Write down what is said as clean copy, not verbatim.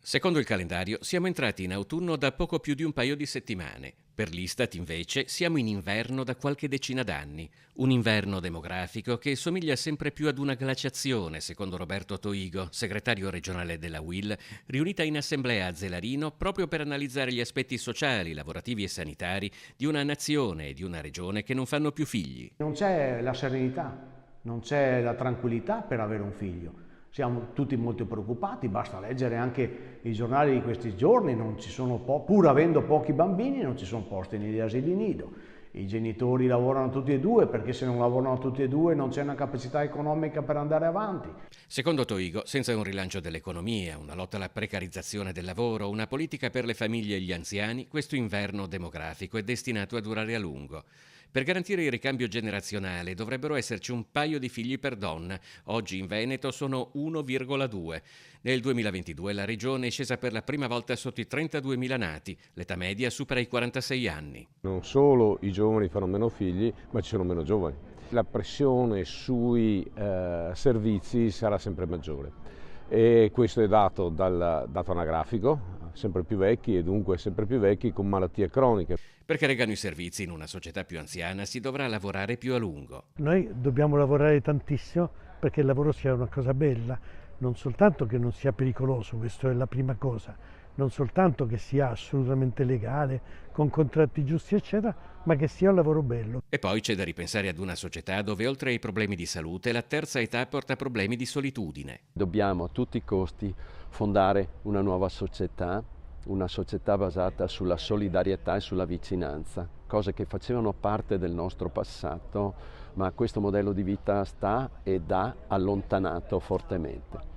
Secondo il calendario siamo entrati in autunno da poco più di un paio di settimane. Per l'Istat invece siamo in inverno da qualche decina d'anni. Un inverno demografico che somiglia sempre più ad una glaciazione, secondo Roberto Toigo, segretario regionale della UIL, riunita in assemblea a Zelarino proprio per analizzare gli aspetti sociali, lavorativi e sanitari di una nazione e di una regione che non fanno più figli. Non c'è la serenità, non c'è la tranquillità per avere un figlio. Siamo tutti molto preoccupati, basta leggere anche i giornali di questi giorni, non ci sono pur avendo pochi bambini non ci sono posti negli asili nido. I genitori lavorano tutti e due perché se non lavorano tutti e due non c'è una capacità economica per andare avanti. Secondo Toigo, senza un rilancio dell'economia, una lotta alla precarizzazione del lavoro, una politica per le famiglie e gli anziani, questo inverno demografico è destinato a durare a lungo. Per garantire il ricambio generazionale dovrebbero esserci un paio di figli per donna. Oggi in Veneto sono 1,2. Nel 2022 la regione è scesa per la prima volta sotto i 32.000 nati. L'età media supera i 46 anni. Non solo i giovani fanno meno figli, ma ci sono meno giovani. La pressione sui servizi sarà sempre maggiore e questo è dato dal dato anagrafico, sempre più vecchi e dunque sempre più vecchi con malattie croniche. Perché reggano i servizi in una società più anziana si dovrà lavorare più a lungo. Noi dobbiamo lavorare tantissimo perché il lavoro sia una cosa bella, non soltanto che non sia pericoloso, questa è la prima cosa, non soltanto che sia assolutamente legale, con contratti giusti eccetera, ma che sia un lavoro bello. E poi c'è da ripensare ad una società dove oltre ai problemi di salute la terza età porta problemi di solitudine. Dobbiamo a tutti i costi fondare una società basata sulla solidarietà e sulla vicinanza, cose che facevano parte del nostro passato, ma questo modello di vita sta ed ha allontanato fortemente.